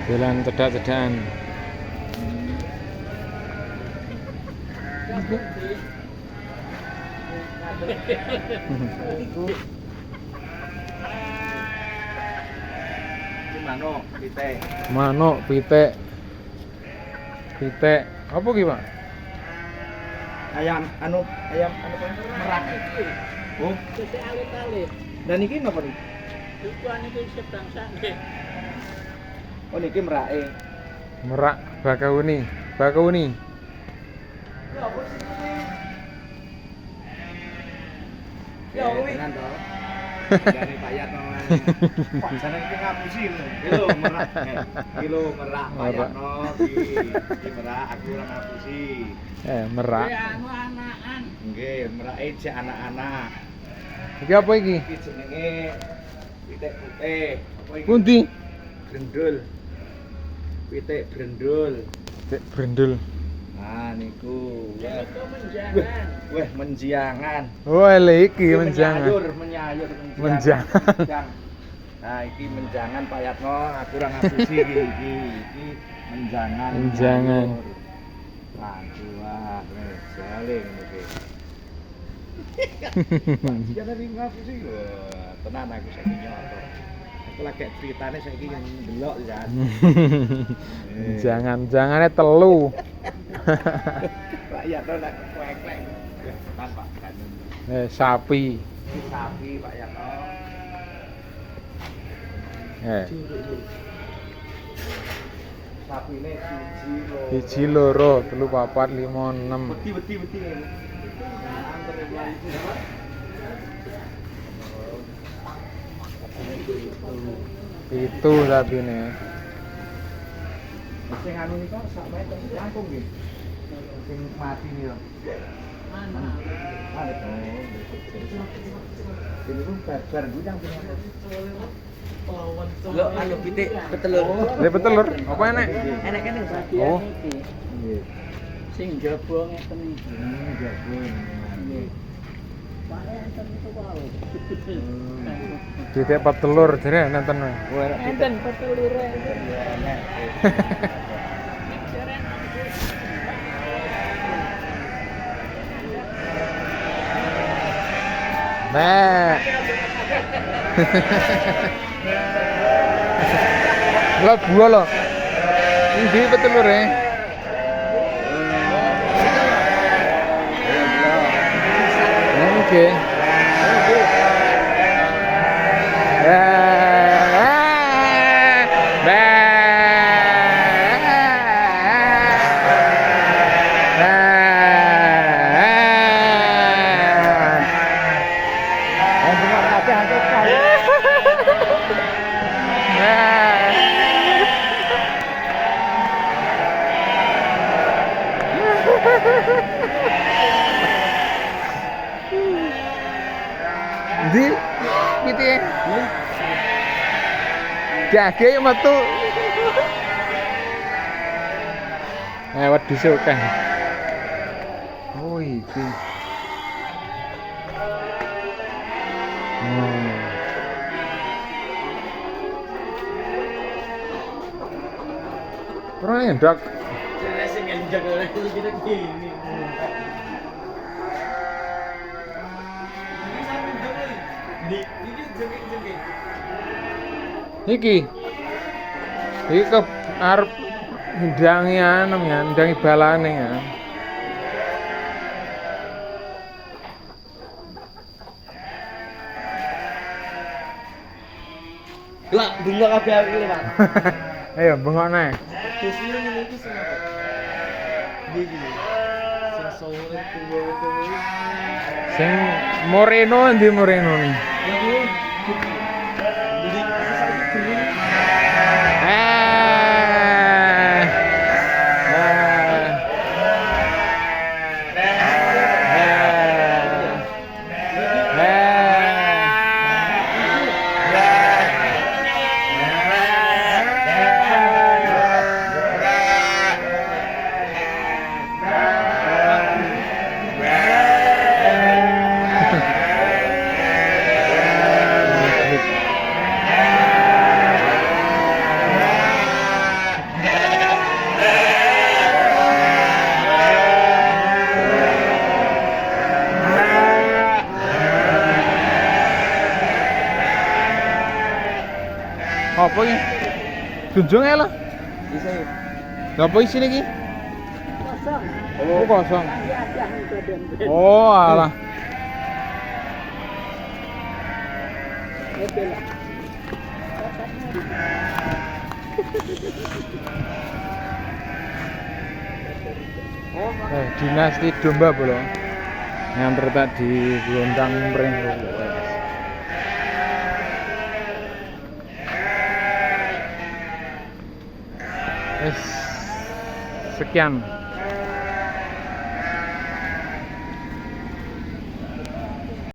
Jalan cedak-cedakan. Manuk, pitik. Manuk, pitik. Pitik. Apa ki, Pak? Ayam anu merak iki. Oh, Sisi alit-alit. dan iki napa nih? Tujuan itu sedang sakit. Oh niki merake. Merak Bakauni. Bakauni. Ya apa sih kuwi? Ya kuwi. Tenan to. Dari Pak Yatno. Pak jane iki ngapusi lho. Lho merak. Iki lho merak Pak Yatno iki merak aku ora ngapusi. Merak. Ya anu anakan. Nggih, merake jek anak-anak. Iki apa iki? Iki jenenge pitik putih. Apa iki? Pundi? Brendul. Pitik brendul. Pitik brendul. Nah niku. Wah. Itu menjangan. Wah, menjiangan. Oh, ele iki Iki menjangan. menyayur Menjangan. menjiang. Nah, iki menjangan Pak Yatno, aku ora ngapusi iki menjangan. Menjangan. Lancu wah, saling iki. Jangan tadi ngapusi lho. Tenan aku saiki nyoto. Aku lagi ceritane saiki ndelok ya. Jangan-jangane telu. Pak Yatno lek kwek-kwek. Tanpa kan. Sapi. Sapi Pak Yatno. Sapine Siji, loro, telu, papat, lima, enam. Beti ngene. Antar Itu sapine. sing anu nika sak meter langkung nggih. Sing mati niku. Mana? Ini pun barbar gudang punya. Lo anu pitik petelur. Ini petelur, apa enak? Enak kan bagian Oh. iki. Nggih. Sing jaba ngeten iki. Jagung. Nggih. Pak enten itu wae. Pitik petelur jare nenten wae. Enten petelur enten. Nah. Lah buah lo. Endi petelure? Oke. Di pitike. Gage metu. Wedhus akeh. Oh iki. Ora endak. Sing ngenjak ora kita gini. Iki ke arep ndangi anu ya, ndangi balane ya. Lah, bunga kabeh iki, Pak. Ayo bengokne. Dusine ngene iki sing apa? Iki. Sing sore kuwi. Sing Moreno endi Moreno nih? Ya kuwi. Beli satu gering. apa ini? Tunjung ya lah. Bisa ya. Lha apa isine iki? Kosong. Oh, kosong. Ada badan. Oh, alah. Betul lah. Dinasti domba bolo. Yang terletak di Glontang Mring. Sekian